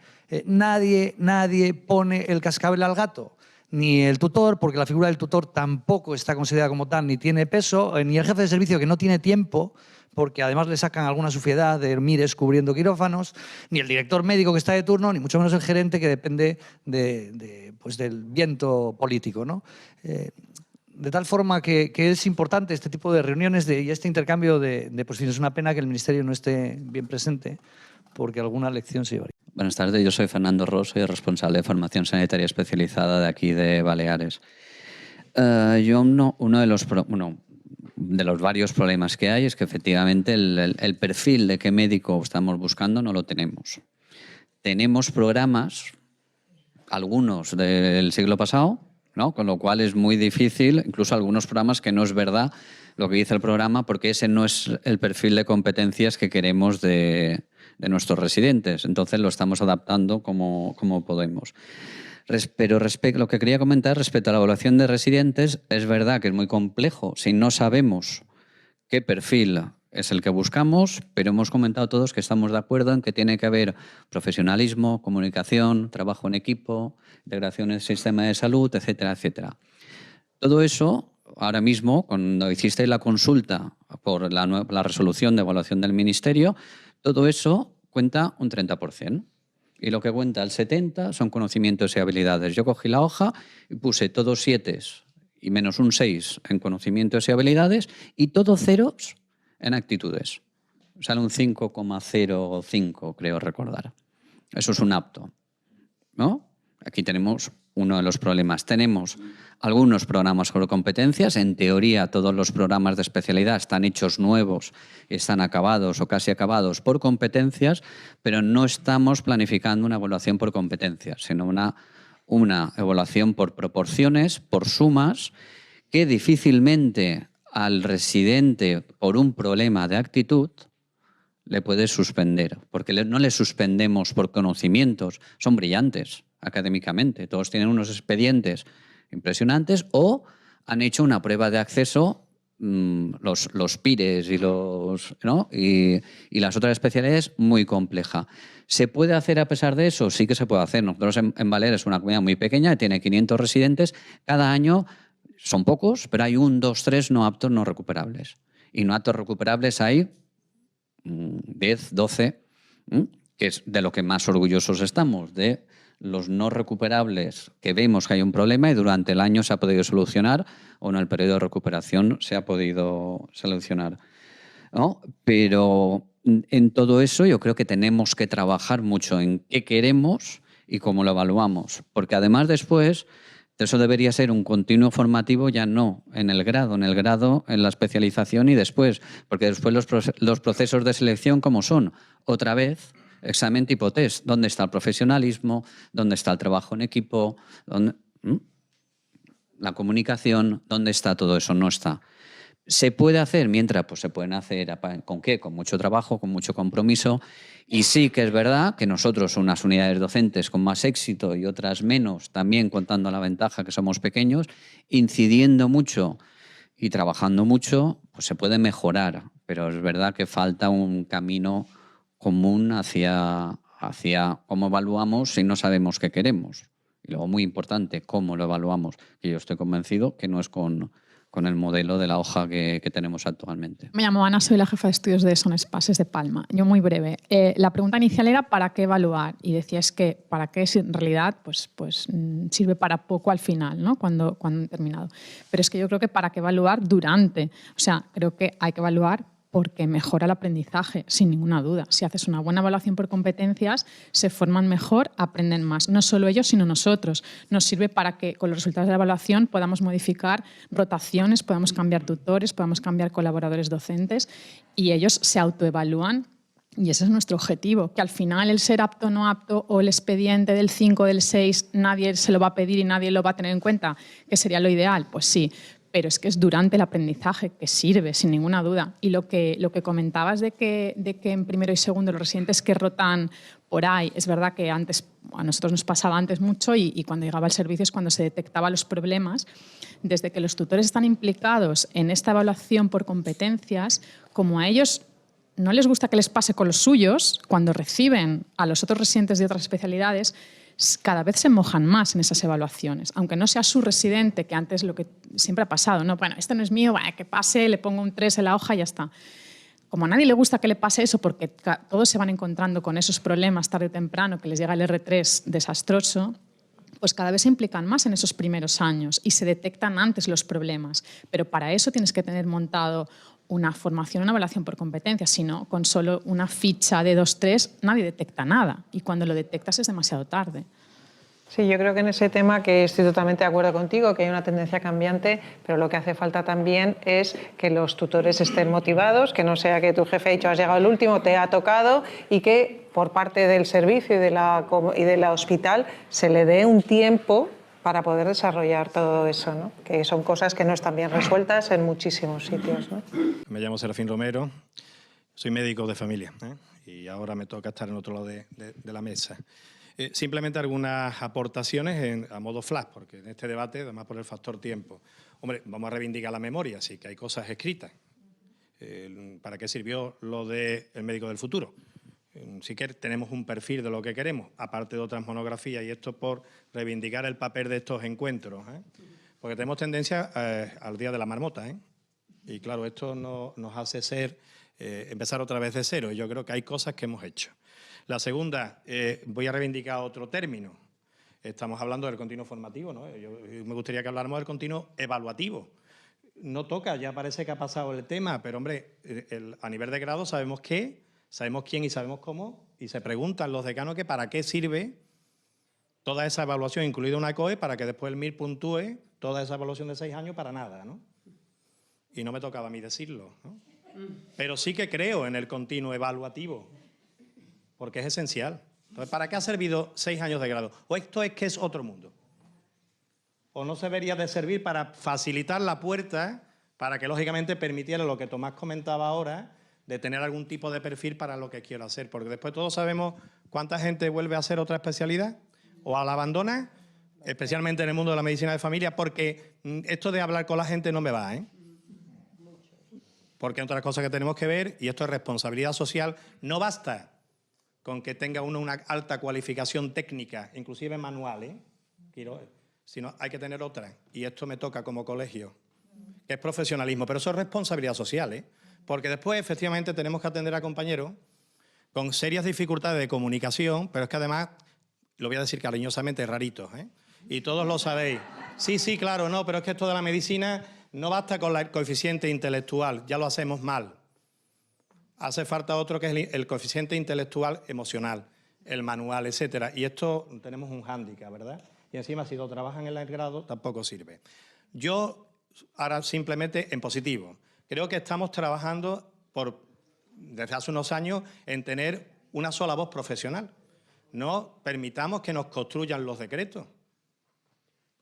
Nadie pone el cascabel al gato. ni el tutor, porque la figura del tutor tampoco está considerada como tal, ni tiene peso, ni el jefe de servicio, que no tiene tiempo, porque además le sacan alguna suciedad de Mires cubriendo quirófanos, ni el director médico que está de turno, ni mucho menos el gerente que depende pues del viento político, ¿no? De tal forma que es importante este tipo de reuniones y este intercambio de posiciones. Es una pena que el Ministerio no esté bien presente, porque alguna lección se llevaría. Buenas tardes, yo soy Fernando Ross, soy responsable de formación sanitaria especializada de aquí de Baleares. Uno de los varios problemas que hay es que efectivamente el perfil de qué médico estamos buscando no lo tenemos. Tenemos programas, algunos del siglo pasado, ¿no? Con lo cual es muy difícil, incluso algunos programas que no es verdad lo que dice el programa, porque ese no es el perfil de competencias que queremos de nuestros residentes. Entonces lo estamos adaptando como podemos. Pero lo que quería comentar respecto a la evaluación de residentes, es verdad que es muy complejo si no sabemos qué perfil es el que buscamos, pero hemos comentado todos que estamos de acuerdo en que tiene que haber profesionalismo, comunicación, trabajo en equipo, integración en el sistema de salud, etcétera, etcétera. Todo eso, ahora mismo, cuando hicisteis la consulta por la resolución de evaluación del Ministerio, todo eso cuenta un 30%. Y lo que cuenta el 70% son conocimientos y habilidades. Yo cogí la hoja y puse todos 7 y menos un 6 en conocimientos y habilidades y todos ceros en actitudes. Sale un 5,05, creo recordar. Eso es un apto, ¿no? Aquí tenemos uno de los problemas. Tenemos algunos programas por competencias. En teoría, todos los programas de especialidad están hechos nuevos, están acabados o casi acabados por competencias, pero no estamos planificando una evaluación por competencias, sino una evaluación por proporciones, por sumas, que difícilmente al residente por un problema de actitud le puede suspender, porque no le suspendemos por conocimientos, son brillantes académicamente, todos tienen unos expedientes impresionantes o han hecho una prueba de acceso, los PIRES y las otras especialidades muy compleja. ¿Se puede hacer a pesar de eso? Sí que se puede hacer. Nosotros en Baleares es una comunidad muy pequeña, tiene 500 residentes, cada año son pocos, pero hay 1, 2, 3 no aptos no recuperables. Y no aptos recuperables hay 10, 12, que es de lo que más orgullosos estamos, de los no recuperables que vemos que hay un problema y durante el año se ha podido solucionar o en el periodo de recuperación se ha podido solucionar, ¿no? Pero en todo eso yo creo que tenemos que trabajar mucho en qué queremos y cómo lo evaluamos, porque además después eso debería ser un continuo formativo, ya no en el grado, en la especialización y después, porque después los procesos de selección, ¿cómo son? Otra vez, examen tipo test. ¿Dónde está el profesionalismo? ¿Dónde está el trabajo en equipo? La comunicación, ¿dónde está todo eso? No está. ¿Se puede hacer? Mientras, pues se pueden hacer, ¿con qué? Con mucho trabajo, con mucho compromiso. Y sí que es verdad que nosotros, unas unidades docentes con más éxito y otras menos, también contando la ventaja que somos pequeños, incidiendo mucho y trabajando mucho, pues se puede mejorar. Pero es verdad que falta un camino común hacia cómo evaluamos si no sabemos qué queremos. Y luego, muy importante, cómo lo evaluamos. Y yo estoy convencido que no es con el modelo de la hoja que tenemos actualmente. Me llamo Ana, soy la jefa de estudios de Son Espases de Palma. Yo muy breve. La pregunta inicial era ¿para qué evaluar? Y decías que para qué en realidad pues sirve para poco al final, ¿no? Cuando han terminado. Pero es que yo creo que para qué evaluar durante. O sea, creo que hay que evaluar porque mejora el aprendizaje, sin ninguna duda. Si haces una buena evaluación por competencias, se forman mejor, aprenden más. No solo ellos, sino nosotros. Nos sirve para que con los resultados de la evaluación podamos modificar rotaciones, podamos cambiar tutores, podamos cambiar colaboradores docentes y ellos se autoevalúan. Y ese es nuestro objetivo, que al final el ser apto o no apto o el expediente del 5 o del 6 nadie se lo va a pedir y nadie lo va a tener en cuenta, que sería lo ideal, pues sí. Pero es que es durante el aprendizaje que sirve, sin ninguna duda. Y lo que comentabas de que en primero y segundo los residentes que rotan por ahí, es verdad que antes, a nosotros nos pasaba antes mucho y cuando llegaba el servicio es cuando se detectaban los problemas. Desde que los tutores están implicados en esta evaluación por competencias, como a ellos no les gusta que les pase con los suyos, cuando reciben a los otros residentes de otras especialidades, cada vez se mojan más en esas evaluaciones, aunque no sea su residente, que antes lo que siempre ha pasado, ¿no? Bueno, este no es mío, que pase, le pongo un 3 en la hoja y ya está. Como a nadie le gusta que le pase eso, porque todos se van encontrando con esos problemas tarde o temprano, que les llega el R3 desastroso, pues cada vez se implican más en esos primeros años y se detectan antes los problemas. Pero para eso tienes que tener montado una formación, una evaluación por competencias, sino con solo una ficha de 2-3 nadie detecta nada y cuando lo detectas es demasiado tarde. Sí, yo creo que en ese tema que estoy totalmente de acuerdo contigo, que hay una tendencia cambiante, pero lo que hace falta también es que los tutores estén motivados, que no sea que tu jefe ha dicho has llegado el último, te ha tocado y que por parte del servicio y de la hospital se le dé un tiempo para poder desarrollar todo eso, ¿no? Que son cosas que no están bien resueltas en muchísimos sitios, ¿no? Me llamo Serafín Romero, soy médico de familia, y ahora me toca estar en otro lado de la mesa. Simplemente algunas aportaciones a modo flash, porque en este debate, además por el factor tiempo, hombre, vamos a reivindicar la memoria, sí que hay cosas escritas. ¿Para qué sirvió lo del médico del futuro? Sí que tenemos un perfil de lo que queremos, aparte de otras monografías, y esto por reivindicar el papel de estos encuentros, porque tenemos tendencia al día de la marmota, y claro, esto nos hace empezar otra vez de cero, y yo creo que hay cosas que hemos hecho. La segunda, voy a reivindicar otro término. Estamos hablando del continuo formativo, ¿no? Yo me gustaría que habláramos del continuo evaluativo. No toca, ya parece que ha pasado el tema, pero hombre, a nivel de grado sabemos qué, sabemos quién y sabemos cómo, y se preguntan los decanos que para qué sirve toda esa evaluación, incluida una COE, para que después el MIR puntúe toda esa evaluación de 6 años para nada, ¿no? Y no me tocaba a mí decirlo, ¿no? Pero sí que creo en el continuo evaluativo, porque es esencial. Entonces, ¿para qué ha servido 6 años de grado? ¿O esto es que es otro mundo? ¿O no se debería de servir para facilitar la puerta para que, lógicamente, permitiera lo que Tomás comentaba ahora, de tener algún tipo de perfil para lo que quiero hacer? Porque después todos sabemos cuánta gente vuelve a hacer otra especialidad o la abandona, especialmente en el mundo de la medicina de familia, porque esto de hablar con la gente no me va, Porque hay otras cosas que tenemos que ver, y esto es responsabilidad social. No basta con que tenga uno una alta cualificación técnica, inclusive manual, sino hay que tener otra. Y esto me toca como colegio, que es profesionalismo, pero eso es responsabilidad social, porque después efectivamente tenemos que atender a compañeros con serias dificultades de comunicación, pero es que además, lo voy a decir cariñosamente, raritos, y todos lo sabéis. Sí, claro, no, pero es que esto de la medicina no basta con el coeficiente intelectual, ya lo hacemos mal. Hace falta otro que es el coeficiente intelectual emocional, el manual, etcétera. Y esto tenemos un hándicap, ¿verdad? Y encima, si lo trabajan en el grado, tampoco sirve. Yo, ahora simplemente en positivo, creo que estamos trabajando desde hace unos años en tener una sola voz profesional. No permitamos que nos construyan los decretos.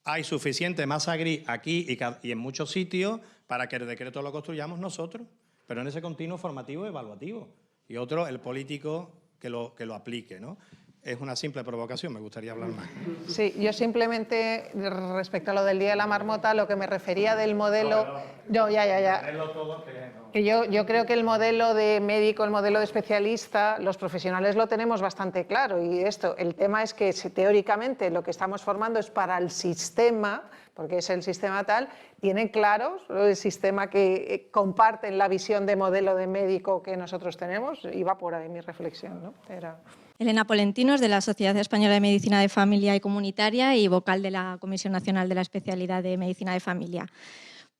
Hay suficiente masa gris aquí y en muchos sitios para que el decreto lo construyamos nosotros, pero en ese continuo formativo y evaluativo. Y otro, el político que lo aplique, ¿no? Es una simple provocación, me gustaría hablar más. Sí, yo simplemente, respecto a lo del Día de la Marmota, lo que me refería del modelo... Que yo creo que el modelo de médico, el modelo de especialista, los profesionales lo tenemos bastante claro. Y el tema es que teóricamente lo que estamos formando es para el sistema, porque es el sistema tal, tienen claros el sistema que comparten la visión de modelo de médico que nosotros tenemos. Iba por ahí mi reflexión, ¿no? Elena Polentinos, de la Sociedad Española de Medicina de Familia y Comunitaria y vocal de la Comisión Nacional de la Especialidad de Medicina de Familia.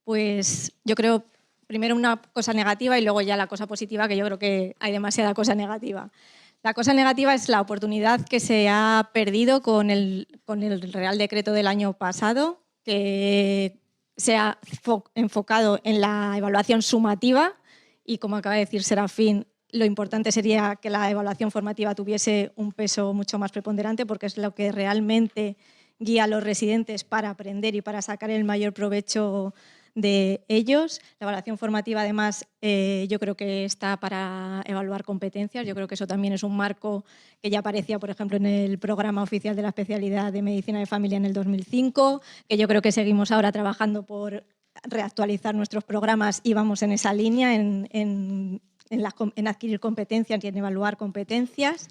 Pues yo creo, primero una cosa negativa y luego ya la cosa positiva, que yo creo que hay demasiada cosa negativa. La cosa negativa es la oportunidad que se ha perdido con el Real Decreto del año pasado, que se ha enfocado en la evaluación sumativa y, como acaba de decir Serafín, lo importante sería que la evaluación formativa tuviese un peso mucho más preponderante, porque es lo que realmente guía a los residentes para aprender y para sacar el mayor provecho de ellos. La evaluación formativa, además, yo creo que está para evaluar competencias. Yo creo que eso también es un marco que ya aparecía, por ejemplo, en el programa oficial de la especialidad de Medicina de Familia en el 2005, que yo creo que seguimos ahora trabajando por reactualizar nuestros programas y vamos en esa línea, en adquirir competencias y en evaluar competencias.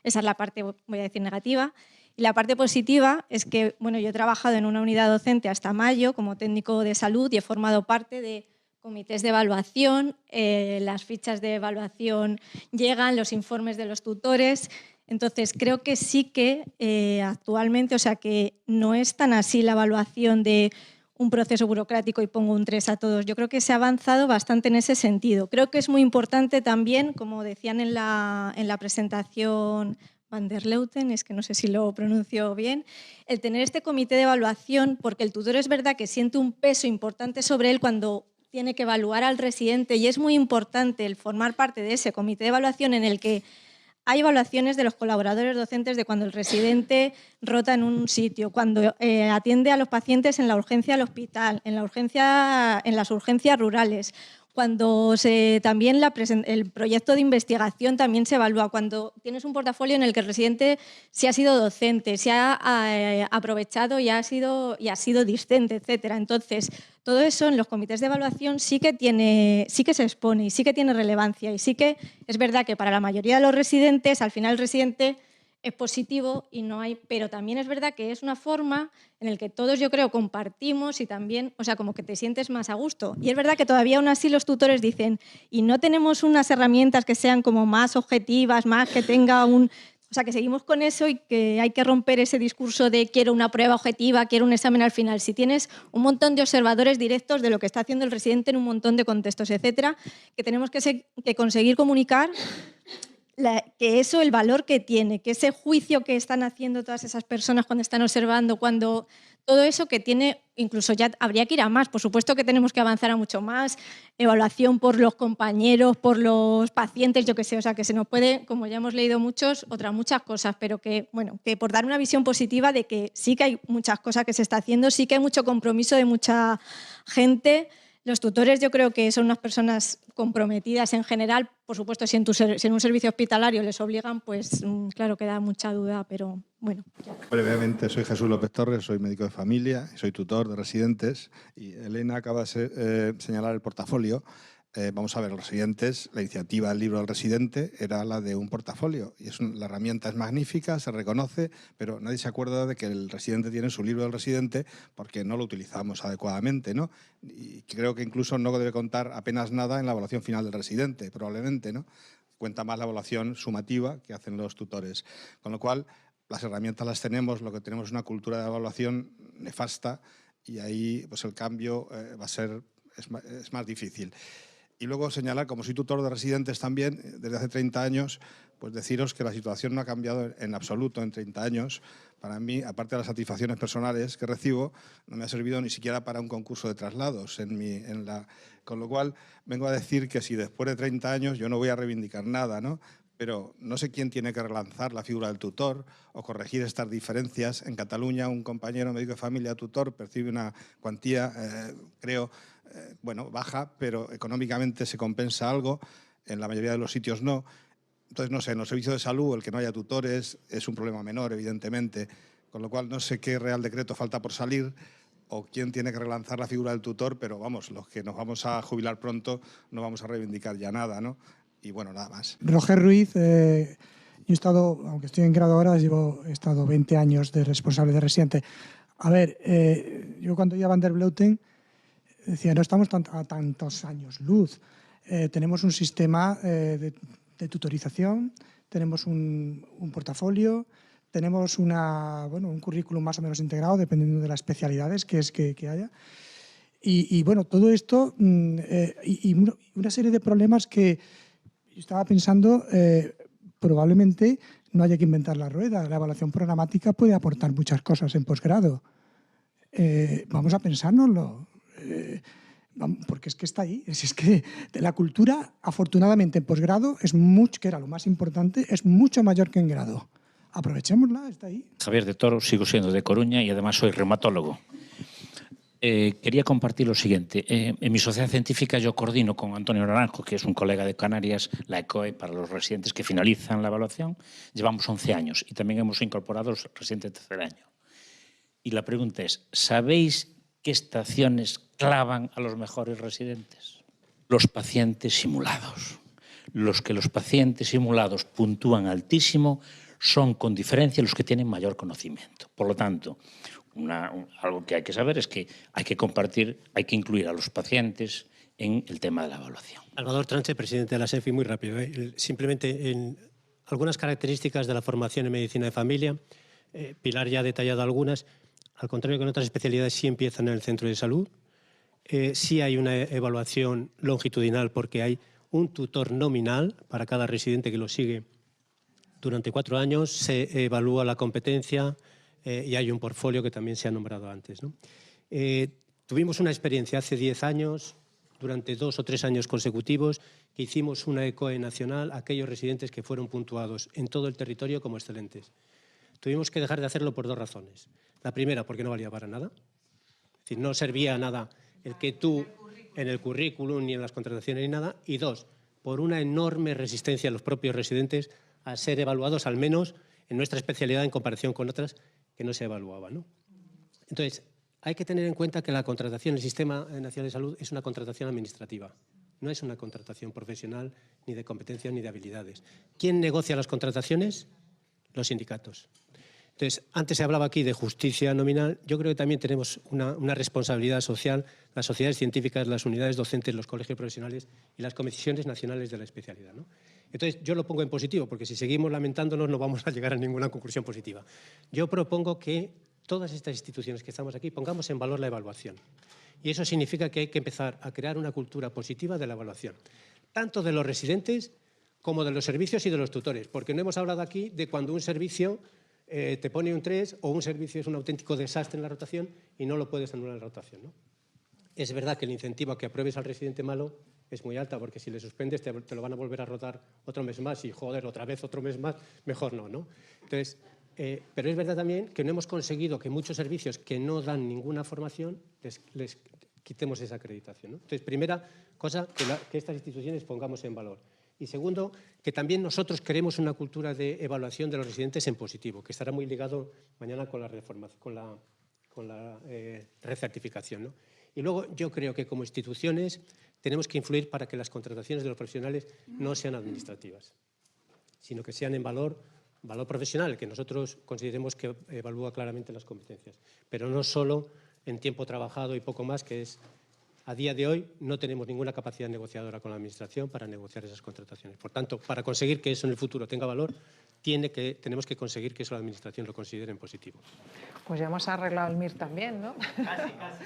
Esa es la parte, voy a decir, negativa. Y la parte positiva es que, bueno, yo he trabajado en una unidad docente hasta mayo como técnico de salud y he formado parte de comités de evaluación, las fichas de evaluación llegan, los informes de los tutores. Entonces, creo que sí que actualmente, o sea, que no es tan así la evaluación de un proceso burocrático y pongo un 3 a todos. Yo creo que se ha avanzado bastante en ese sentido. Creo que es muy importante también, como decían en la presentación Van der Leuten, es que no sé si lo pronuncio bien, el tener este comité de evaluación, porque el tutor es verdad que siente un peso importante sobre él cuando tiene que evaluar al residente y es muy importante el formar parte de ese comité de evaluación en el que hay evaluaciones de los colaboradores docentes de cuando el residente rota en un sitio, cuando atiende a los pacientes en la urgencia del hospital, en las urgencias rurales, cuando también el proyecto de investigación también se evalúa, cuando tienes un portafolio en el que el residente sí ha sido docente, se ha aprovechado y ha sido discente, etc. Entonces, todo eso en los comités de evaluación sí que se expone y sí que tiene relevancia y sí que es verdad que para la mayoría de los residentes, al final el residente es positivo y no hay, pero también es verdad que es una forma en la que todos yo creo compartimos y también, o sea, como que te sientes más a gusto. Y es verdad que todavía aún así los tutores dicen, y no tenemos unas herramientas que sean como más objetivas, más que tenga un... O sea, que seguimos con eso y que hay que romper ese discurso de quiero una prueba objetiva, quiero un examen al final. Si tienes un montón de observadores directos de lo que está haciendo el residente en un montón de contextos, etcétera, que tenemos que conseguir comunicar que eso, el valor que tiene, que ese juicio que están haciendo todas esas personas cuando están observando, cuando todo eso que tiene, incluso ya habría que ir a más, por supuesto que tenemos que avanzar a mucho más, evaluación por los compañeros, por los pacientes, yo qué sé, o sea, que se nos puede, como ya hemos leído muchas cosas, pero que, bueno, que por dar una visión positiva de que sí que hay muchas cosas que se está haciendo, sí que hay mucho compromiso de mucha gente. Los tutores yo creo que son unas personas comprometidas en general. Por supuesto, si en un servicio hospitalario les obligan, pues claro que da mucha duda, pero bueno. Brevemente, soy Jesús López Torres, soy médico de familia, soy tutor de residentes y Elena acaba de señalar el portafolio. Vamos a ver, los residentes, la iniciativa del libro del residente era la de un portafolio y la herramienta es magnífica, se reconoce, pero nadie se acuerda de que el residente tiene su libro del residente porque no lo utilizamos adecuadamente, ¿no? Y creo que incluso no debe contar apenas nada en la evaluación final del residente, probablemente, ¿no? Cuenta más la evaluación sumativa que hacen los tutores. Con lo cual, las herramientas las tenemos, lo que tenemos es una cultura de evaluación nefasta y ahí pues el cambio es más difícil. Y luego señalar, como soy tutor de residentes también, desde hace 30 años, pues deciros que la situación no ha cambiado en absoluto en 30 años. Para mí, aparte de las satisfacciones personales que recibo, no me ha servido ni siquiera para un concurso de traslados. Con lo cual, vengo a decir que si después de 30 años yo no voy a reivindicar nada, ¿no? Pero no sé quién tiene que relanzar la figura del tutor o corregir estas diferencias. En Cataluña, un compañero médico de familia tutor percibe una cuantía, creo, bueno, baja, pero económicamente se compensa algo, en la mayoría de los sitios no. Entonces, no sé, en los servicios de salud el que no haya tutores es un problema menor, evidentemente, con lo cual no sé qué real decreto falta por salir o quién tiene que relanzar la figura del tutor, pero vamos, los que nos vamos a jubilar pronto no vamos a reivindicar ya nada, ¿no? Y bueno, nada más. Roger Ruiz, yo he estado, aunque estoy en grado ahora, he estado 20 años de responsable de residente. A ver, yo cuando iba a Van der Leuten decía, no estamos a tantos años luz. Tenemos un sistema de tutorización, tenemos un portafolio, tenemos un currículum más o menos integrado, dependiendo de las especialidades que haya. Y bueno, todo esto y una serie de problemas que yo estaba pensando, probablemente no haya que inventar la rueda. La evaluación programática puede aportar muchas cosas en posgrado. Vamos a pensárnoslo. Porque es que está ahí. Es que la cultura, afortunadamente, en posgrado, que era lo más importante, es mucho mayor que en grado. Aprovechémosla, está ahí. Javier de Toro, sigo siendo de Coruña y además soy reumatólogo. Quería compartir lo siguiente. En mi sociedad científica yo coordino con Antonio Naranjo, que es un colega de Canarias, la ECOE para los residentes que finalizan la evaluación. Llevamos 11 años y también hemos incorporado los residentes de tercer año. Y la pregunta es, ¿sabéis qué estaciones clavan a los mejores residentes? Los pacientes simulados. Los pacientes simulados puntúan altísimo son con diferencia los que tienen mayor conocimiento. Por lo tanto, algo que hay que saber es que hay que compartir, hay que incluir a los pacientes en el tema de la evaluación. Salvador Tranche, presidente de la SEFI, muy rápido. Simplemente en algunas características de la formación en medicina de familia, Pilar ya ha detallado algunas, al contrario que en otras especialidades sí empiezan en el centro de salud, sí hay una evaluación longitudinal porque hay un tutor nominal para cada residente que lo sigue durante 4 años, se evalúa la competencia y hay un portfolio que también se ha nombrado antes, ¿no? Tuvimos una experiencia hace 10 años, durante 2 o 3 años consecutivos, que hicimos una ECOE nacional a aquellos residentes que fueron puntuados en todo el territorio como excelentes. Tuvimos que dejar de hacerlo por 2 razones. La primera, porque no valía para nada. Es decir, no servía a nada el que tú en el currículum ni en las contrataciones ni nada. Y 2, por una enorme resistencia de los propios residentes a ser evaluados, al menos en nuestra especialidad en comparación con otras que no se evaluaban, ¿no? Entonces, hay que tener en cuenta que la contratación en el Sistema Nacional de Salud es una contratación administrativa. No es una contratación profesional, ni de competencias, ni de habilidades. ¿Quién negocia las contrataciones? Los sindicatos. Entonces, antes se hablaba aquí de justicia nominal. Yo creo que también tenemos una responsabilidad social, las sociedades científicas, las unidades docentes, los colegios profesionales y las comisiones nacionales de la especialidad, ¿no? Entonces, yo lo pongo en positivo, porque si seguimos lamentándonos no vamos a llegar a ninguna conclusión positiva. Yo propongo que todas estas instituciones que estamos aquí pongamos en valor la evaluación. Y eso significa que hay que empezar a crear una cultura positiva de la evaluación, tanto de los residentes como de los servicios y de los tutores, porque no hemos hablado aquí de cuando un servicio te pone un 3 o un servicio es un auténtico desastre en la rotación y no lo puedes anular en la rotación, ¿no? Es verdad que el incentivo a que apruebes al residente malo es muy alta, porque si le suspendes te lo van a volver a rotar otro mes más y, joder, otra vez otro mes más, mejor no, ¿no? Entonces, pero es verdad también que no hemos conseguido que muchos servicios que no dan ninguna formación les quitemos esa acreditación, ¿no? Entonces, primera cosa, que estas instituciones pongamos en valor. Y segundo, que también nosotros queremos una cultura de evaluación de los residentes en positivo, que estará muy ligado mañana con la recertificación, ¿no? Y luego yo creo que como instituciones tenemos que influir para que las contrataciones de los profesionales no sean administrativas, sino que sean en valor profesional, que nosotros consideremos que evalúa claramente las competencias, pero no solo en tiempo trabajado y poco más, que es... A día de hoy no tenemos ninguna capacidad negociadora con la Administración para negociar esas contrataciones. Por tanto, para conseguir que eso en el futuro tenga valor, tenemos que conseguir que eso la Administración lo considere en positivo. Pues ya hemos arreglado el MIR también, ¿no? Casi, casi.